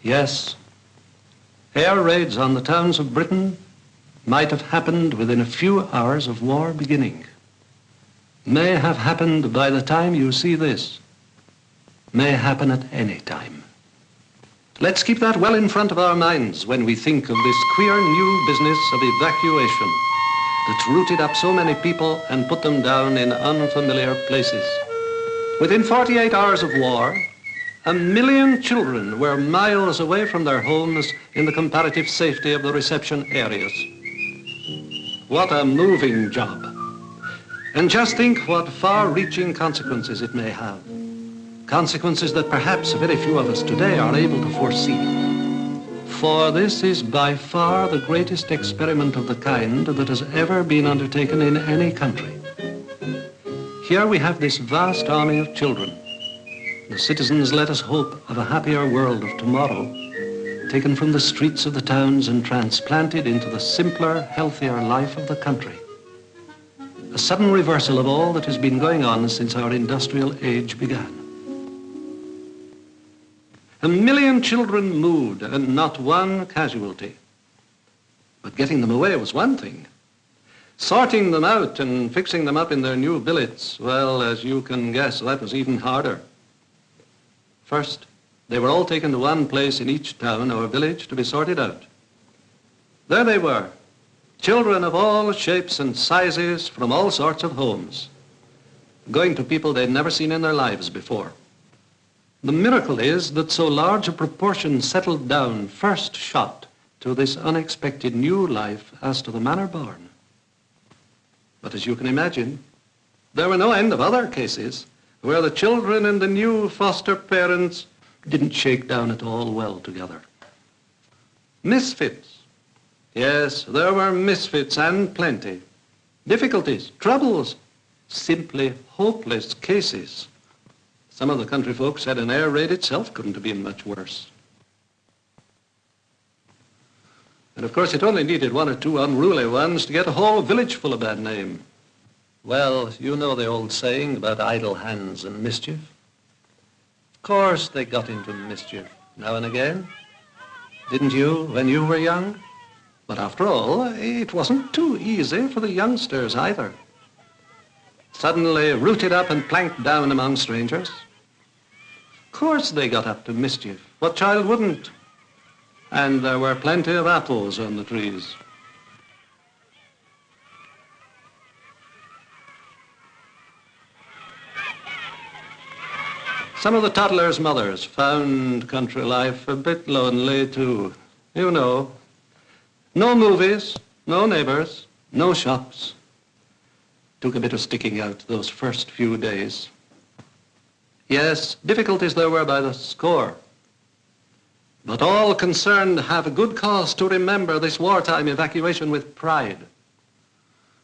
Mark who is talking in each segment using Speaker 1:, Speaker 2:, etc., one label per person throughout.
Speaker 1: Yes, air raids on the towns of Britain might have happened within a few hours of war beginning. May have happened by the time you see this. May happen at any time. Let's keep that well in front of our minds when we think of this queer new business of evacuation that's rooted up so many people and put them down in unfamiliar places. Within 48 hours of war, 1 million children were miles away from their homes in the comparative safety of the reception areas. What a moving job. And just think what far-reaching consequences it may have. Consequences that perhaps very few of us today are able to foresee. For this is by far the greatest experiment of the kind that has ever been undertaken in any country. Here we have this vast army of children. The citizens let us hope of a happier world of tomorrow, taken from the streets of the towns and transplanted into the simpler, healthier life of the country. A sudden reversal of all that has been going on since our industrial age began. 1 million children moved and not one casualty. But getting them away was one thing. Sorting them out and fixing them up in their new billets, well, as you can guess, that was even harder. First, they were all taken to one place in each town or village to be sorted out. There they were, children of all shapes and sizes from all sorts of homes, going to people they'd never seen in their lives before. The miracle is that so large a proportion settled down first shot to this unexpected new life as to the manner born. But as you can imagine, there were no end of other cases where the children and the new foster parents didn't shake down at all well together. Misfits. Yes, there were misfits and plenty. Difficulties, troubles, simply hopeless cases. Some of the country folk said an air raid itself couldn't have been much worse. And of course it only needed one or two unruly ones to get a whole village full of bad name. Well, you know the old saying about idle hands and mischief. Of course they got into mischief now and again. Didn't you when you were young? But after all, it wasn't too easy for the youngsters either. Suddenly rooted up and planked down among strangers. Of course they got up to mischief. What child wouldn't? And there were plenty of apples on the trees. Some of the toddlers' mothers found country life a bit lonely too. You know, no movies, no neighbors, no shops. Took a bit of sticking out those first few days. Yes, difficulties there were by the score. But all concerned have a good cause to remember this wartime evacuation with pride.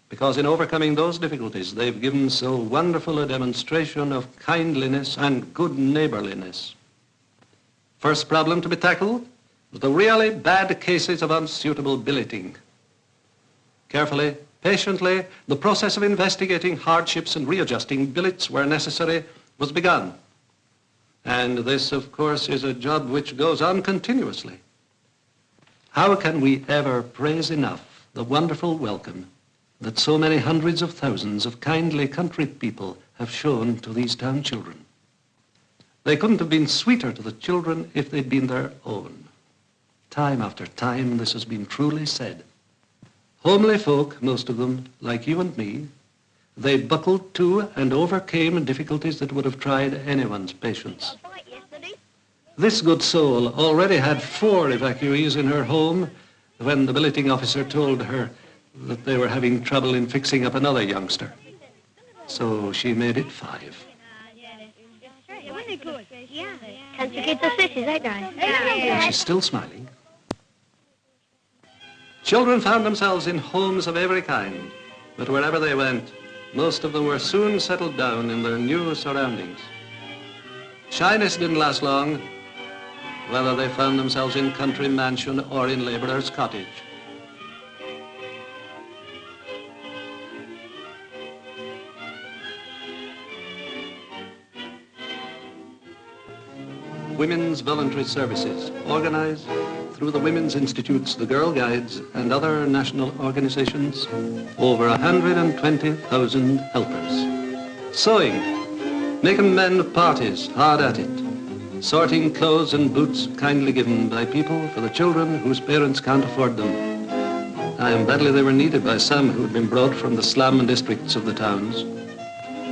Speaker 1: Because in overcoming those difficulties, they've given so wonderful a demonstration of kindliness and good neighborliness. First problem to be tackled was the really bad cases of unsuitable billeting. Carefully, patiently, the process of investigating hardships and readjusting billets where necessary was begun. And this, of course, is a job which goes on continuously. How can we ever praise enough the wonderful welcome that so many hundreds of thousands of kindly country people have shown to these town children? They couldn't have been sweeter to the children if they'd been their own. Time after time, this has been truly said. Homely folk, most of them, like you and me, they buckled to and overcame difficulties that would have tried anyone's patience. This good soul already had 4 evacuees in her home when the billeting officer told her that they were having trouble in fixing up another youngster. So she made it 5. And she's still smiling. Children found themselves in homes of every kind, but wherever they went, most of them were soon settled down in their new surroundings. Shyness didn't last long, whether they found themselves in country mansion or in laborer's cottage. women's voluntary services, organized through the Women's Institutes, the Girl Guides, and other national organizations, over 120,000 helpers. Sewing, making men parties, hard at it. Sorting clothes and boots kindly given by people for the children whose parents can't afford them. And badly they were needed by some who had been brought from the slum districts of the towns.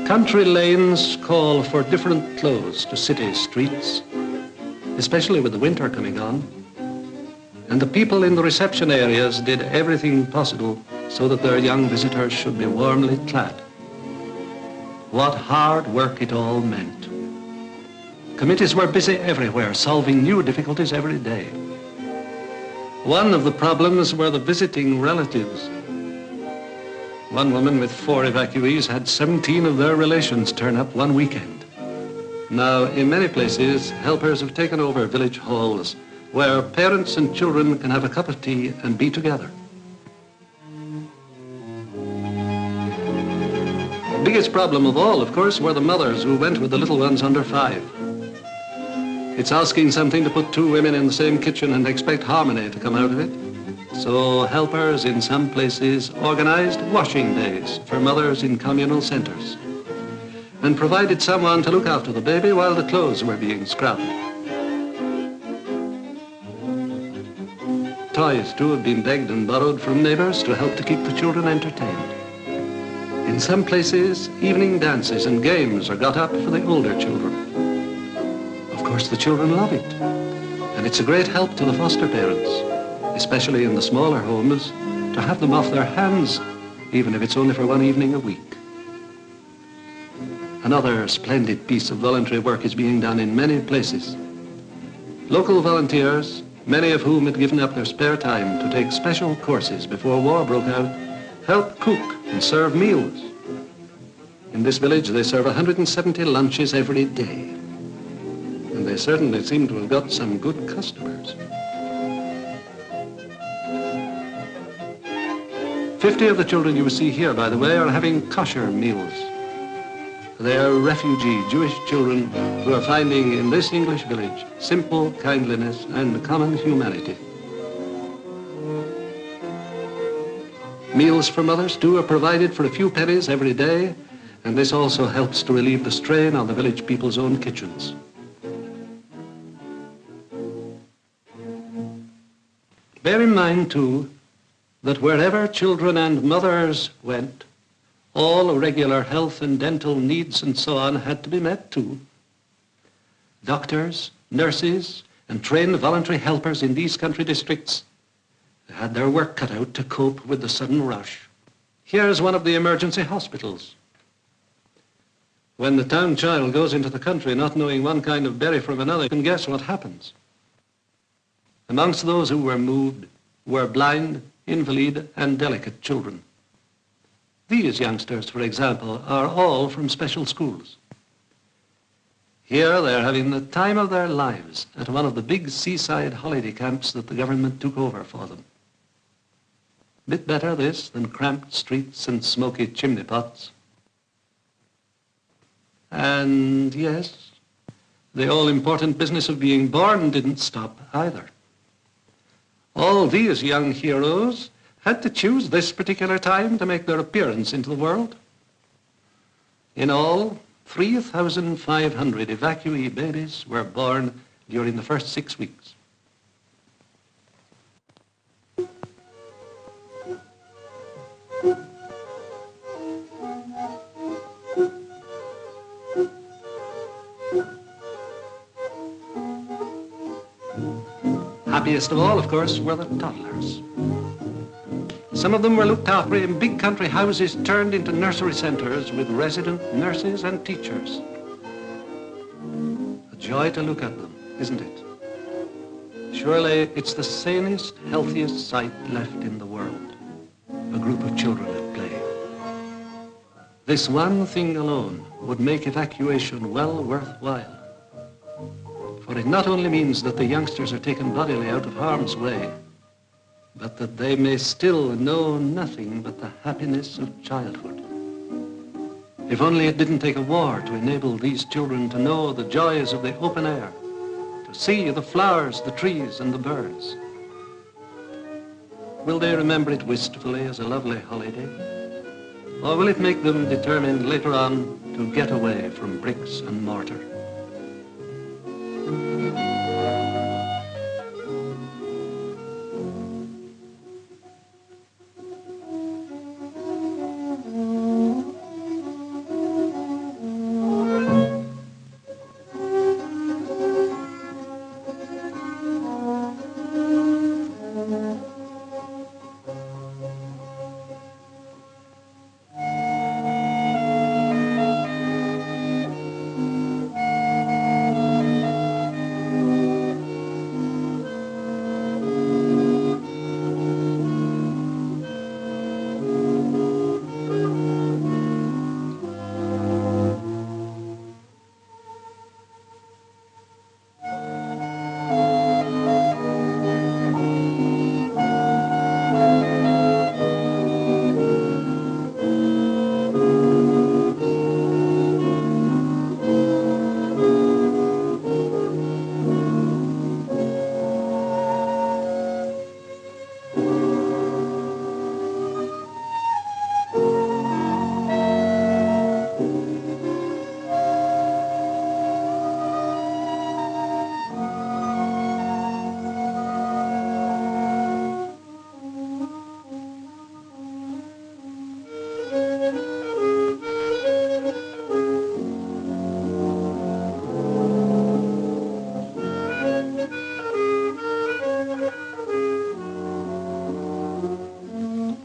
Speaker 1: Country lanes call for different clothes to city streets, especially with the winter coming on. And the people in the reception areas did everything possible so that their young visitors should be warmly clad. What hard work it all meant. Committees were busy everywhere, solving new difficulties every day. One of the problems were the visiting relatives. One woman with 4 evacuees had 17 of their relations turn up one weekend. Now, in many places, helpers have taken over village halls where parents and children can have a cup of tea and be together. The biggest problem of all, of course, were the mothers who went with the little ones under 5. It's asking something to put 2 women in the same kitchen and expect harmony to come out of it. So helpers in some places organized washing days for mothers in communal centers and provided someone to look after the baby while the clothes were being scrubbed. Toys, too, have been begged and borrowed from neighbors to help to keep the children entertained. In some places, evening dances and games are got up for the older children. Of course, the children love it, and it's a great help to the foster parents, especially in the smaller homes, to have them off their hands, even if it's only for one evening a week. Another splendid piece of voluntary work is being done in many places. Local volunteers, many of whom had given up their spare time to take special courses before war broke out, help cook and serve meals. In this village, they serve 170 lunches every day. And they certainly seem to have got some good customers. 50 of the children you see here, by the way, are having kosher meals. They are refugee Jewish children who are finding in this English village simple kindliness and common humanity. Meals for mothers, too, are provided for a few pennies every day, and this also helps to relieve the strain on the village people's own kitchens. Bear in mind, too, that wherever children and mothers went, all regular health and dental needs and so on had to be met, too. Doctors, nurses, and trained voluntary helpers in these country districts had their work cut out to cope with the sudden rush. Here's one of the emergency hospitals. When the town child goes into the country not knowing one kind of berry from another, you can guess what happens. Amongst those who were moved were blind, invalid, and delicate children. These youngsters, for example, are all from special schools. Here they're having the time of their lives at one of the big seaside holiday camps that the government took over for them. Bit better this than cramped streets and smoky chimney pots. And yes, the all-important business of being born didn't stop either. All these young heroes had to choose this particular time to make their appearance into the world. In all, 3,500 evacuee babies were born during the first 6 weeks. Happiest of all, of course, were the toddlers. Some of them were looked after in big country houses turned into nursery centers with resident nurses and teachers. A joy to look at them, isn't it? Surely it's the sanest, healthiest sight left in the world, a group of children at play. This one thing alone would make evacuation well worthwhile. For it not only means that the youngsters are taken bodily out of harm's way, but that they may still know nothing but the happiness of childhood. If only it didn't take a war to enable these children to know the joys of the open air to see the flowers, the trees, and the birds. Will they remember it wistfully as a lovely holiday? Or will it make them determined later on to get away from bricks and mortar?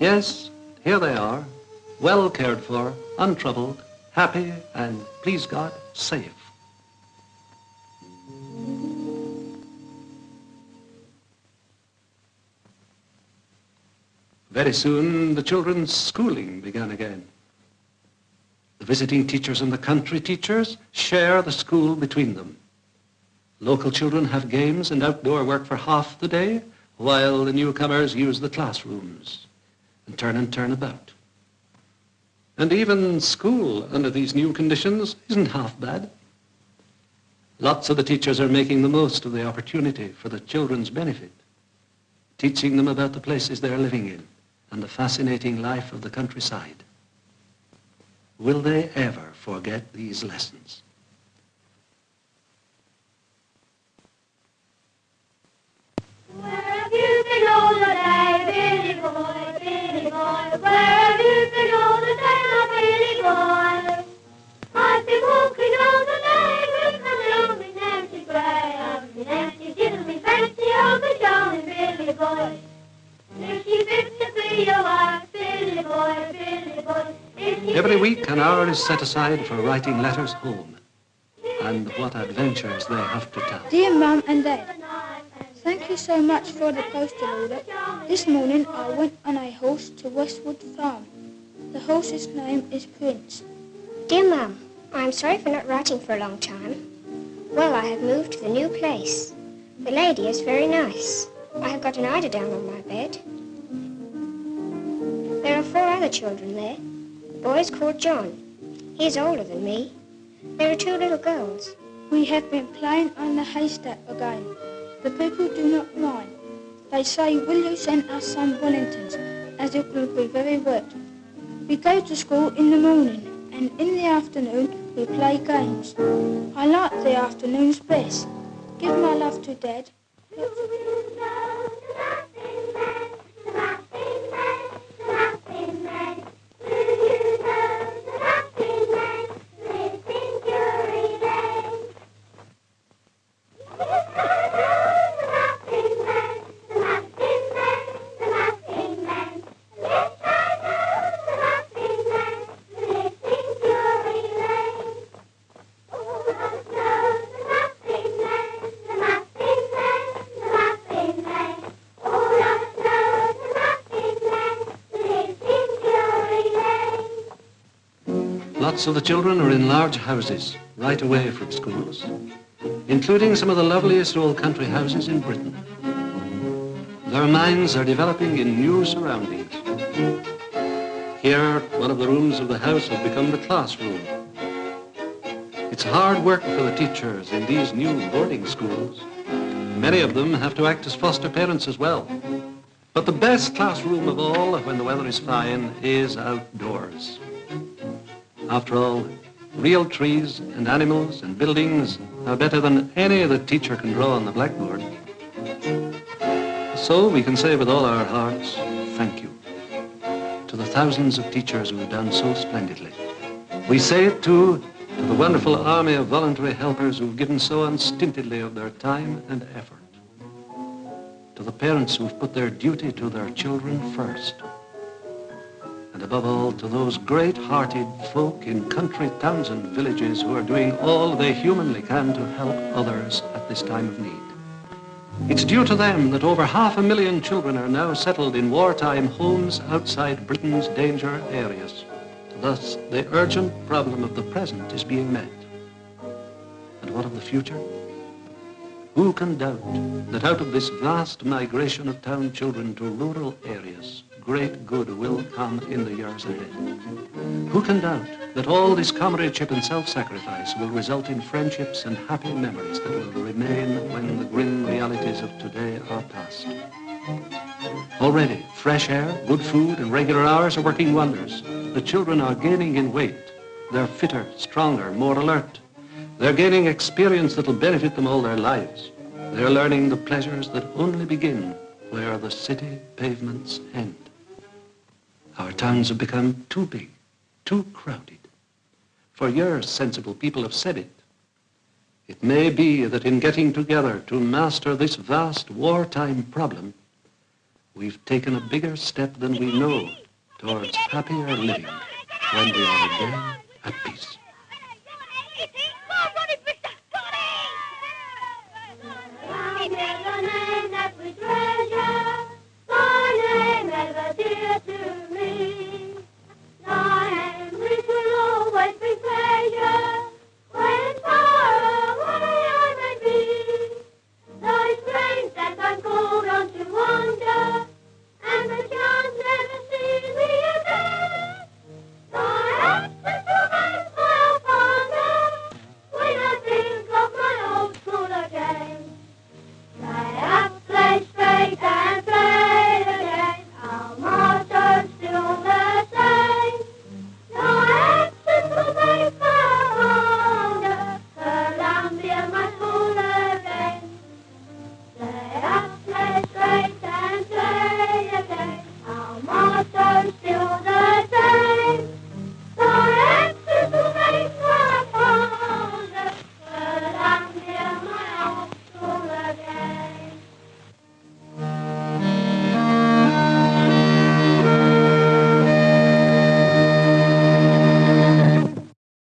Speaker 1: Yes, here they are, well cared for, untroubled, happy, and, please God, safe. Very soon, the children's schooling began again. The visiting teachers and the country teachers share the school between them. Local children have games and outdoor work for half the day, while the newcomers use the classrooms and turn about. And even school under these new conditions isn't half bad. Lots of the teachers are making the most of the opportunity for the children's benefit, teaching them about the places they're living in and the fascinating life of the countryside. Will they ever forget these lessons?
Speaker 2: Where have you been all the day, Billy boy, Billy boy? Where have you been all the day, my Billy boy? I've been walking all the day with my long and empty grey. I've been empty, didn't me fancy, oh, but darling Billy boy. If she fit to be your wife, Billy boy, Billy boy.
Speaker 1: Every week an hour is set aside for writing letters home, and what adventures they have to tell.
Speaker 3: Dear Mum and Dad, thank you so much for the postal order. This morning I went on a horse to Westwood Farm. The horse's name is Prince.
Speaker 4: Dear Mum, I'm sorry for not writing for a long time. Well, I have moved to the new place. The lady is very nice. I have got an eiderdown on my bed. There are 4 other children there. The boy is called John. He is older than me. There are 2 little girls.
Speaker 3: We have been playing on the haystack again. The people do not mind. They say, will you send us some Wellingtons, as it will be very wet. We go to school in the morning, and in the afternoon we play games. I like the afternoons best. Give my love to Dad.
Speaker 1: Lots of the children are in large houses, right away from schools, including some of the loveliest old country houses in Britain. Their minds are developing in new surroundings. Here, one of the rooms of the house has become the classroom. It's hard work for the teachers in these new boarding schools. Many of them have to act as foster parents as well. But the best classroom of all, when the weather is fine, is outdoors. After all, real trees and animals and buildings are better than any the teacher can draw on the blackboard. So we can say with all our hearts, thank you to the thousands of teachers who have done so splendidly. We say it too to the wonderful army of voluntary helpers who've given so unstintedly of their time and effort. To the parents who've put their duty to their children first. And above all, to those great-hearted folk in country towns and villages who are doing all they humanly can to help others at this time of need. It's due to them that over 500,000 children are now settled in wartime homes outside Britain's danger areas. Thus, the urgent problem of the present is being met. And what of the future? Who can doubt that out of this vast migration of town children to rural areas, great good will come in the years ahead? Who can doubt that all this comradeship and self-sacrifice will result in friendships and happy memories that will remain when the grim realities of today are past? Already, fresh air, good food, and regular hours are working wonders. The children are gaining in weight. They're fitter, stronger, more alert. They're gaining experience that'll benefit them all their lives. They're learning the pleasures that only begin where the city pavements end. Our towns have become too big, too crowded. For years, sensible people have said it. It may be that in getting together to master this vast wartime problem, we've taken a bigger step than we know towards happier living when we are again at peace.